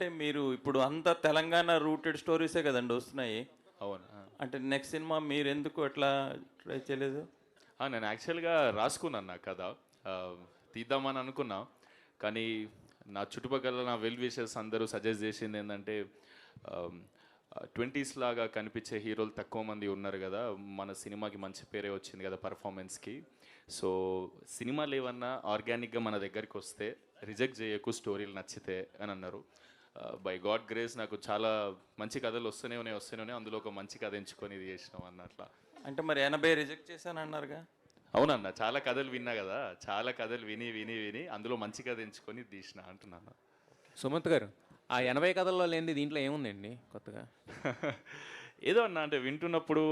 అంటే మీరు ఇప్పుడు అంతా తెలంగాణ రూటెడ్ స్టోరీసే కదండి వస్తున్నాయి. అవును. అంటే నెక్స్ట్ సినిమా మీరు ఎందుకు అట్లా ట్రై చేయలేదు? నేను యాక్చువల్గా రాసుకున్నాను నా కథ, ఆ, తీద్దామని అనుకున్నా. కానీ నా చుట్టుపక్కల నా వెల్ విషర్స్ అందరూ సజెస్ట్ చేసింది ఏంటంటే, 20s లాగా కనిపించే హీరోలు తక్కువ మంది ఉన్నారు కదా, మన సినిమాకి మంచి పేరే వచ్చింది కదా పర్ఫార్మెన్స్కి. సో సినిమాలు ఏమన్నా ఆర్గానిక్గా మన దగ్గరికి వస్తే రిజెక్ట్ చేయకు, స్టోరీలు నచ్చితే అని అన్నారు. బై గాడ్ గ్రేస్ నాకు చాలా మంచి కథలు వస్తూనే ఉన్నాయి. అందులో ఒక మంచి కథ ఎంచుకొని ఇది చేసినాం అన్నట్లా. అంటే మరి 80 రిజెక్ట్ చేశాను అన్నారుగా? అవునన్న, చాలా కథలు విన్నా కదా, చాలా కథలు విని విని విని అందులో మంచి కథ ఎంచుకొని తీసిన అంటున్నాను. సుమంత్ గారు, ఆ 80 కథల్లో లేనిది దీంట్లో ఏముందండి కొత్తగా? ఏదో అన్న, అంటే వింటున్నప్పుడు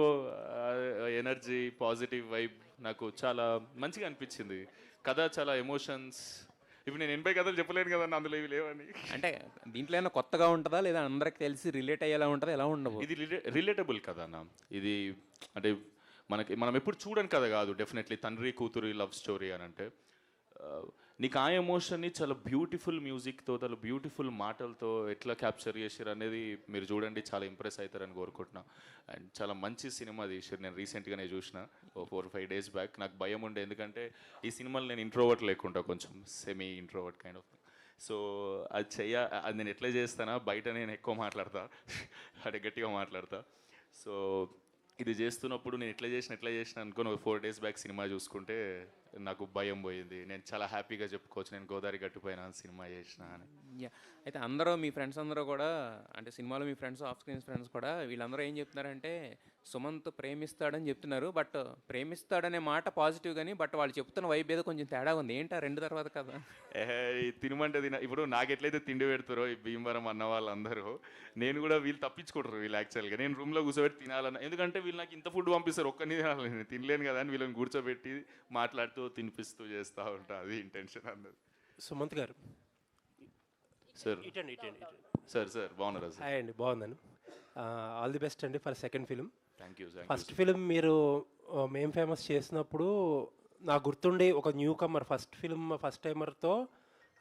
ఎనర్జీ, పాజిటివ్ వైబ్ నాకు చాలా మంచిగా అనిపించింది. కథ చాలా ఎమోషన్స్. ఇప్పుడు నేను 80 కథలు చెప్పలేను కదన్న, అందులో ఇవి లేవని. అంటే దీంట్లో ఏమైనా కొత్తగా ఉంటుందా, లేదా అందరికి తెలిసి రిలేట్ అయ్యేలా ఉంటుందా, ఎలా ఉండవు? ఇది రిలేటబుల్ కథ అన్న. ఇది అంటే మనం ఎప్పుడు చూడని కథ కాదు. డెఫినెట్లీ తండ్రి కూతురు లవ్ స్టోరీ అని అంటే, నీకు ఆ ఎమోషన్ని చాలా బ్యూటిఫుల్ మ్యూజిక్తో, చాలా బ్యూటిఫుల్ మాటలతో ఎట్లా క్యాప్చర్ చేసారు అనేది మీరు చూడండి, చాలా ఇంప్రెస్ అవుతారని కోరుకుంటున్నా. అండ్ చాలా మంచి సినిమా తీసారు. నేను రీసెంట్గానే చూసిన 4-5 డేస్ బ్యాక్. నాకు భయం ఉండే, ఎందుకంటే ఈ సినిమాలో నేను ఇంట్రోవర్ట్ లేకుండా కొంచెం semi introvert kind of. So అది నేను ఎట్లా చేస్తానా, బయట నేను ఎక్కువ మాట్లాడతా అంటే గట్టిగా మాట్లాడతా. సో ఇది చేస్తున్నప్పుడు నేను ఎట్లా చేసిన అనుకుని 4 డేస్ బ్యాక్ సినిమా చూసుకుంటే నాకు భయం పోయింది. నేను చాలా హ్యాపీగా చెప్పుకోవచ్చు, నేను గోదావరి గట్టుపైన సినిమా చేసిన అని. యా, అయితే అందరూ మీ ఫ్రెండ్స్ అందరూ కూడా, అంటే సినిమాలో మీ ఫ్రెండ్స్, ఆఫ్ స్క్రీన్ ఫ్రెండ్స్ కూడా, వీళ్ళందరూ ఏం చెప్తున్నారంటే సుమంత్ ప్రేమిస్తాడని చెప్తున్నారు. బట్ ప్రేమిస్తాడనే మాట పాజిటివ్ కానీ, బట్ వాళ్ళు చెప్తున్న వైబ్ ఏదో కొంచెం తేడా ఉంది. ఏంటి ఆ 2 తర్వాత కదా? తినమంటే ఇప్పుడు నాకు ఎట్లయితే తిండి పెడతారో ఈ భీమవరం అన్న వాళ్ళందరూ, నేను కూడా వీళ్ళు తప్పించుకుంటారు. వీళ్ళు యాక్చువల్గా నేను రూమ్లో కూర్చోబెట్టి తినాలన్న, ఎందుకంటే వీళ్ళు నాకు ఇంత ఫుడ్ పంపిస్తారు, ఒక్కని తినాలి, నేను తినలేను కదా అని వీళ్ళని కూర్చోబెట్టి మాట్లాడుతూ తినిపిస్తూ చేస్తూ ఉంటా. అది ఇంటెన్షన్ అన్నది. సుమంత్ గారు సార్ సార్ బాగున్నారా సార్? హాయ్ అండి, బాగున్నాను. ఆల్ ది బెస్ట్ అండి for second film. Thank you. First film మీరు మేం ఫేమస్ చేసినప్పుడు నాకు గుర్తుండి, ఒక newcomer first film first టైమర్తో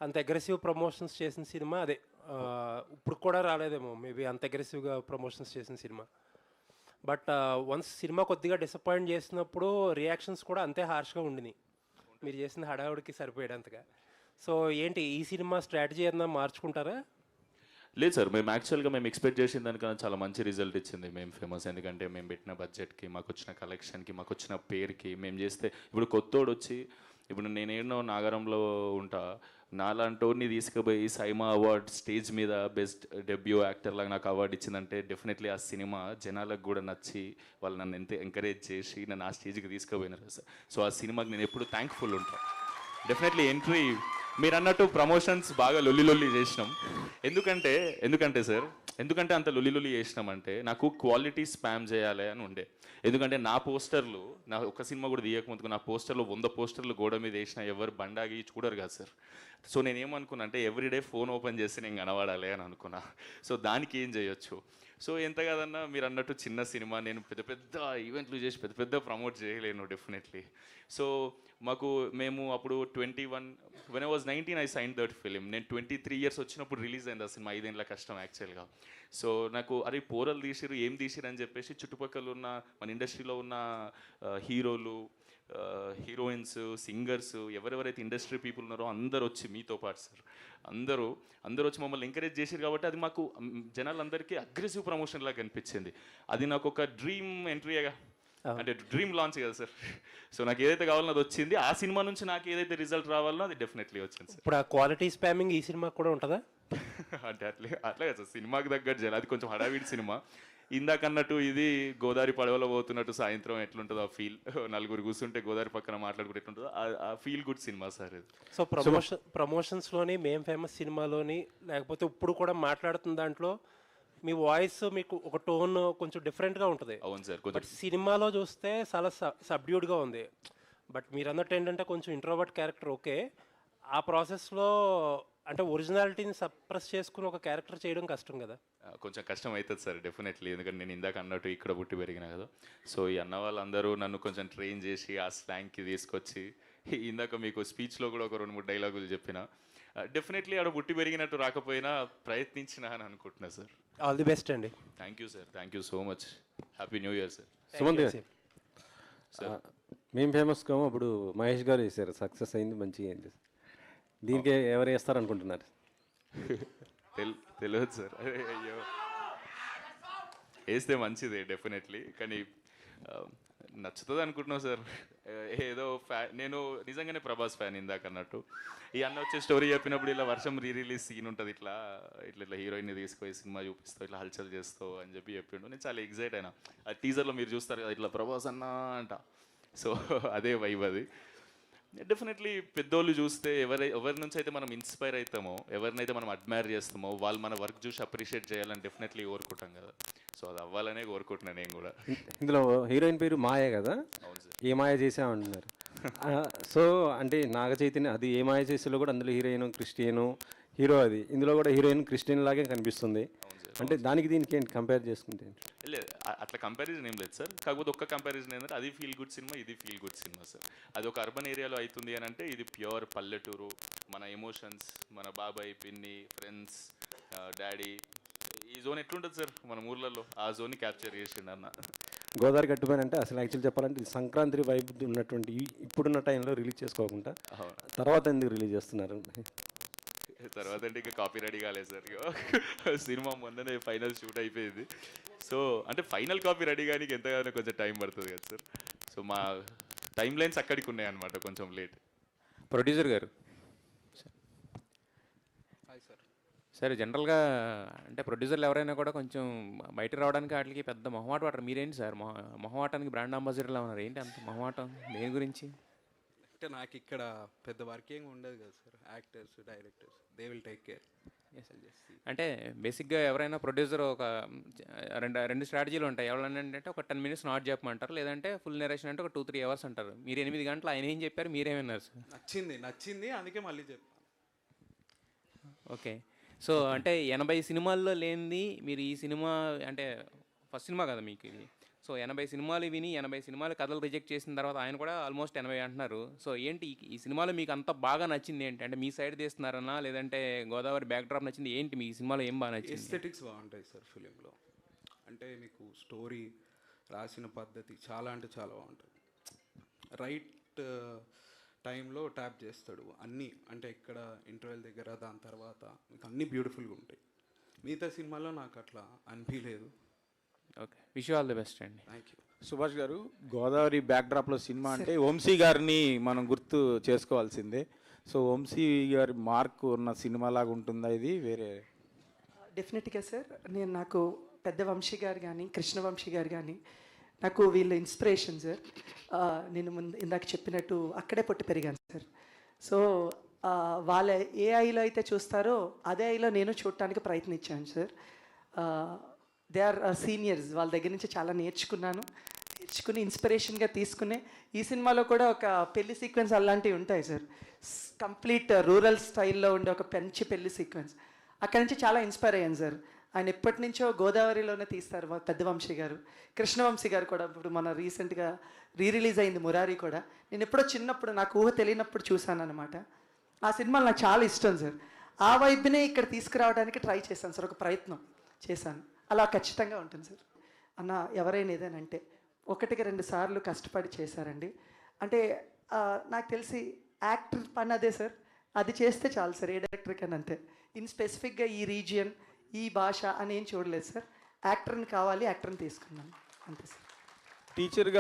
అంత అగ్రెసివ్ ప్రమోషన్స్ చేసిన సినిమా అదే. ఇప్పుడు కూడా రాలేదేమో మేబీ అంత అగ్రెసివ్గా ప్రమోషన్స్ చేసిన సినిమా. బట్ వన్స్ సినిమా కొద్దిగా డిసప్పాయింట్ చేసినప్పుడు రియాక్షన్స్ కూడా అంతే హార్ష్గా ఉండినాయి, మీరు చేసిన హడావుడికి సరిపోయేంతగా. సో ఏంటి ఈ సినిమా స్ట్రాటజీ ఏదన్నా మార్చుకుంటారా? లేదు సార్, మేము యాక్చువల్గా మేము ఎక్స్పెక్ట్ చేసిన దానికన్నా చాలా మంచి రిజల్ట్ ఇచ్చింది మేము ఫేమస్. ఎందుకంటే మేము పెట్టిన బడ్జెట్కి, మాకు వచ్చిన కలెక్షన్కి, మాకు వచ్చిన పేరుకి, మేము చేస్తే ఇప్పుడు కొత్తోడు వచ్చి, ఇప్పుడు నేనేనో నాగరంలో ఉంటా, నాలాంటోడిని తీసుకుపోయి సైమా అవార్డ్ స్టేజ్ మీద బెస్ట్ డెబ్యూ యాక్టర్ లాగా నాకు అవార్డు ఇచ్చిందంటే డెఫినెట్లీ ఆ సినిమా జనాలకు కూడా నచ్చి వాళ్ళు నన్ను ఎంత ఎంకరేజ్ చేసి నన్ను ఆ స్టేజ్కి తీసుకుపోయినారు సార్. సో ఆ సినిమాకి నేను ఎప్పుడు థ్యాంక్ఫుల్ ఉంటాను. డెఫినెట్లీ ఎంట్రీ మీరు అన్నట్టు ప్రమోషన్స్ బాగా లొల్లి చేసినాం. ఎందుకంటే సార్, ఎందుకంటే అంత లొల్లి చేసినామంటే నాకు క్వాలిటీ స్పామ్ చేయాలి అని ఉండే. ఎందుకంటే నా పోస్టర్లు, నా ఒక సినిమా కూడా తీయకముందుకు నా పోస్టర్లు 100 పోస్టర్లు గోడ మీద వేసిన ఎవరు బండాగి చూడరు కదా సార్. సో నేనేమనుకున్నా అంటే ఎవ్రీడే ఫోన్ ఓపెన్ చేసి నేను కనబడాలి అని అనుకున్నా. సో దానికి ఏం చేయొచ్చు. సో ఎంత కాదన్నా మీరు అన్నట్టు చిన్న సినిమా, నేను పెద్ద ఈవెంట్లు చేసి పెద్ద ప్రమోట్ చేయలేను డెఫినెట్లీ. సో మేము అప్పుడు 21, when I was 19 I sign that film. నేను 23 ఇయర్స్ వచ్చినప్పుడు రిలీజ్ అయింది ఆ సినిమా. 5 ఏళ్ళ కష్టం యాక్చువల్గా. సో నాకు అరే పోరలు తీసిరు, ఏం తీసిరు అని చెప్పేసి చుట్టుపక్కల ఉన్న మన ఇండస్ట్రీలో ఉన్న హీరోలు, హీరోయిన్స్, సింగర్స్, ఎవరెవరైతే ఇండస్ట్రీ పీపుల్ ఉన్నారో అందరు వచ్చి మీతో పాటు సార్ అందరూ వచ్చి మమ్మల్ని ఎంకరేజ్ చేశారు. కాబట్టి అది మాకు జనాలందరికీ అగ్రెసివ్ ప్రమోషన్ లాగా కనిపించింది. అది నాకు ఒక డ్రీమ్ ఎంట్రీగా, అంటే డ్రీమ్ లాంచ్ కదా సార్. సో నాకు ఏదైతే కావాలో అది వచ్చింది. ఆ సినిమా నుంచి నాకు ఏదైతే రిజల్ట్ రావాలో అది డెఫినెట్లీ వచ్చింది సార్. ఇప్పుడు ఆ క్వాలిటీ స్పామింగ్ ఈ సినిమా కూడా ఉంటుందా? అంటే అట్లా కదా సార్, సినిమాకి తగ్గట్టు చేయాలి. అది కొంచెం హడావిడి సినిమా. ఇందాకన్నట్టు ఇది గోదావరి పడవలో పోతున్నట్టు సాయంత్రం ఎట్లుంటుందో ఆ ఫీల్, నలుగురు కూర్చుంటే గోదావరి పక్కన మాట్లాడుకుంటే ఎట్లుంటుందో ఆ ఫీల్ గుడ్ సినిమా సార్ ఇది. సో ప్రమోషన్స్లోని మేం ఫేమస్ సినిమాలోని, లేకపోతే ఇప్పుడు కూడా మాట్లాడుతున్న దాంట్లో మీ వాయిస్ మీకు ఒక టోన్ కొంచెం డిఫరెంట్గా ఉంటుంది. అవును సార్. బట్ సినిమాలో చూస్తే చాలా సబ్డ్యూడ్గా ఉంది. బట్ మీరు అన్నట్టు ఏంటంటే కొంచెం ఇంట్రోవర్ట్ క్యారెక్టర్. ఓకే, ఆ ప్రాసెస్లో అంటే ఒరిజినాలిటీని సప్రెస్ చేసుకుని ఒక క్యారెక్టర్ చేయడం కష్టం కదా? కొంచెం కష్టం అవుతుంది సార్ డెఫినెట్లీ. ఎందుకంటే నేను ఇందాక అన్నట్టు ఇక్కడ పుట్టి పెరిగినా కదా. సో ఈ అన్న వాళ్ళందరూ నన్ను కొంచెం ట్రైన్ చేసి ఆ స్లాంగ్కి తీసుకొచ్చి, ఇందాక మీకు స్పీచ్లో కూడా ఒక 2-3 డైలాగులు చెప్పిన, డెఫినెట్లీ ఆడ పుట్టి పెరిగినట్టు రాకపోయినా ప్రయత్నించిన అని అనుకుంటున్నా సార్. ఆల్ ది బెస్ట్ అండి. Thank you sir, thank you so much. Happy new year sir. Sumanth గారు, మేము ఫేమస్ కాము, అప్పుడు మహేష్ గారు చేశారు, సక్సెస్ అయింది, మంచిగా అయింది. దీనికి ఎవరు వేస్తారు అనుకుంటున్నారు? తెలియదు సార్. అయ్యో, వేస్తే మంచిదే డెఫినెట్లీ, కానీ నచ్చుతుంది అనుకుంటున్నావు సార్. ఏదో నేను నిజంగానే ప్రభాస్ ఫ్యాన్ ఇందాక అన్నట్టు. ఈ అన్న వచ్చే స్టోరీ చెప్పినప్పుడు ఇలా వర్షం రిలీజ్ సీన్ ఉంటుంది, ఇట్లా ఇట్లా ఇట్లా హీరోయిన్ని తీసుకొని సినిమా చూపిస్తావు, ఇట్లా హల్చల్ చేస్తావు అని చెప్పి చెప్పిండు. నేను చాలా ఎగ్జైట్ అయినా. ఆ టీజర్లో మీరు చూస్తారు కదా, ఇట్లా ప్రభాస్ అన్నా అంట. సో అదే వైబ్ అది. డెఫినెట్లీ పెద్దోళ్ళు చూస్తే ఎవరి నుంచి అయితే మనం ఇన్స్పైర్ అవుతామో, ఎవరినైతే మనం అడ్మైర్ చేస్తామో, వాళ్ళు మన వర్క్ చూసి అప్రిషియేట్ చేయాలని డెఫినెట్లీ కోరుకుంటాం కదా. సో అది అవ్వాలనే కోరుకుంటున్నాను నేను కూడా. ఇందులో హీరోయిన్ పేరు మాయ కదా, అవును సార్. ఏ మాయ చేసామంటున్నారు. సో అంటే నాగ చైతన్య అది ఏ మాయ చేసేలో కూడా అందులో హీరోయిన్ క్రిస్టియను హీరో, అది ఇందులో కూడా హీరోయిన్ క్రిస్టియన్ లాగే కనిపిస్తుంది. అంటే దానికి దీనికి ఏంటి కంపేర్ చేసుకుంటే? లేదు, అట్లా కంపారిజన్ ఏం లేదు సార్. కాకపోతే ఒక్క కంపారిజన్ ఏంటంటే అది ఫీల్ గుడ్ సినిమా, ఇది ఫీల్ గుడ్ సినిమా సార్. అది ఒక అర్బన్ ఏరియాలో అవుతుంది అని అంటే, ఇది ప్యూర్ పల్లెటూరు, మన ఎమోషన్స్, మన బాబాయ్, పిన్ని, ఫ్రెండ్స్, డాడీ, ఈ జోన్ ఎట్లుంటుంది సార్ మన ఊర్లలో, ఆ జోన్ని క్యాప్చర్ చేసిండు అన్న. గోదావరి గట్టుపైన అంటే అసలు యాక్చువల్ చెప్పాలంటే ఇది సంక్రాంతి వైబ్ ఉన్నటువంటి ఇప్పుడున్న టైంలో రిలీజ్ చేసుకోకుండా తర్వాత ఎందుకు రిలీజ్ చేస్తున్నారు? తర్వాత అంటే ఇంకా కాపీ రెడీ కాలేదు సార్. సినిమా మొన్ననే ఫైనల్ షూట్ అయిపోయింది. సో అంటే ఫైనల్ కాపీ రెడీ కానీ ఎంతగానో కొంచెం టైం పడుతుంది కదా సార్. సో మా టైం లైన్స్ అక్కడికి ఉన్నాయి అనమాట, కొంచెం లేట్. ప్రొడ్యూసర్ గారు సరే, జనరల్గా అంటే ప్రొడ్యూసర్లు ఎవరైనా కూడా కొంచెం బయట రావడానికి వాటికి పెద్ద మొహమాట పడరు. మీరేంటి సార్ మొహమాటానికి బ్రాండ్ అంబాసిడర్లా ఉన్నారు, ఏంటి అంత మొహమాటం దేని గురించి? అంటే నాకు ఇక్కడ పెద్ద వర్కింగ్ ఉండదు కదా sir. Actors, directors, they will take care. అంటే బేసిక్గా ఎవరైనా ప్రొడ్యూసర్ ఒక రెండు స్ట్రాటజీలు ఉంటాయి. ఎవరైనా అంటే ఒక 10 minutes నాట్ చెప్పమంటారు, లేదంటే ఫుల్ నెరేషన్ అంటే ఒక 2-3 hours అంటారు. మీరు 8 గంటలు ఆయన ఏం చెప్పారు, మీరేమన్నారు సార్? నచ్చింది అందుకే మళ్ళీ చెప్పాను. ఓకే, సో అంటే 80 సినిమాల్లో లేనిది మీరు ఈ సినిమా అంటే ఫస్ట్ సినిమా కదా మీకు ఇది. సో 80 సినిమాలు విని 80 సినిమాలు కథలు రిజెక్ట్ చేసిన తర్వాత ఆయన కూడా ఆల్మోస్ట్ 80 అంటున్నారు. సో ఏంటి ఈ సినిమాలో మీకు అంత బాగా నచ్చింది ఏంటి? అంటే మీ సైడ్ తీస్తున్నారన్నా, లేదంటే గోదావరి బ్యాక్డ్రాప్ నచ్చింది ఏంటి? మీ సినిమాలో ఏం బాగా నచ్చింది? ఎస్థెటిక్స్ బాగుంటాయి సార్ ఫిలింలో. అంటే మీకు స్టోరీ రాసిన పద్ధతి చాలా అంటే చాలా బాగుంటుంది. రైట్ టైంలో ట్యాప్ చేస్తాడు అన్నీ. అంటే ఇక్కడ ఇంటర్వెల్ దగ్గర, దాని తర్వాత మీకు అన్నీ బ్యూటిఫుల్గా ఉంటాయి. మిగతా సినిమాలో నాకు అట్లా అనిపించలేదు. Okay, wish you all the best అండి. Thank you. Subhash garu, Godavari బ్యాక్డ్రాప్లో cinema అంటే వంశీ గారిని మనం గుర్తు చేసుకోవాల్సిందే. సో వంశీ గారి మార్క్ ఉన్న సినిమా లాగా ఉంటుందా ఇది? వేరే డెఫినెట్గా సార్. నాకు పెద్ద వంశీ గారు కానీ, కృష్ణ వంశీ గారు కానీ నాకు వీళ్ళ ఇన్స్పిరేషన్ సార్. నేను ఇందాక చెప్పినట్టు అక్కడే పుట్టి పెరిగాను సార్. సో వాళ్ళ ఏ ఐలో అయితే చూస్తారో అదే ఐలో నేను చూడటానికి ప్రయత్నించాను సార్. దే ఆర్ సీనియర్స్, వాళ్ళ దగ్గర నుంచి చాలా నేర్చుకుని ఇన్స్పిరేషన్గా తీసుకునే ఈ సినిమాలో కూడా ఒక పెళ్లి సీక్వెన్స్ అలాంటివి ఉంటాయి సార్. కంప్లీట్ రూరల్ స్టైల్లో ఉండే ఒక మంచి పెళ్లి సీక్వెన్స్. అక్కడి నుంచి చాలా ఇన్స్పైర్ అయ్యాను సార్. ఆయన ఎప్పటి నుంచో గోదావరిలోనే తీస్తారు పెద్ద వంశీ గారు. కృష్ణవంశీ గారు కూడా ఇప్పుడు మన రీసెంట్గా రిలీజ్ అయింది మురారి కూడా. నేను ఎప్పుడో చిన్నప్పుడు నాకు ఊహ తెలియనప్పుడు చూశాను అనమాట. ఆ సినిమాలు నాకు చాలా ఇష్టం సార్. ఆ వైపునే ఇక్కడ తీసుకురావడానికి ట్రై చేశాను సార్, ఒక ప్రయత్నం చేశాను. అలా ఖచ్చితంగా ఉంటుంది సార్. అన్న ఎవరైనా ఏదేనంటే 1-2 సార్లు కష్టపడి చేశారండి. అంటే నాకు తెలిసి యాక్టర్ పని అదే సార్, అది చేస్తే చాలు సార్ ఏ డైరెక్టర్ కన్నా. అంతే, ఇన్ స్పెసిఫిక్గా ఈ రీజియన్, ఈ భాష అని ఏం చూడలేదు సార్. యాక్టర్ని కావాలి, యాక్టర్ని తీసుకున్నాను అంతే సార్. టీచర్గా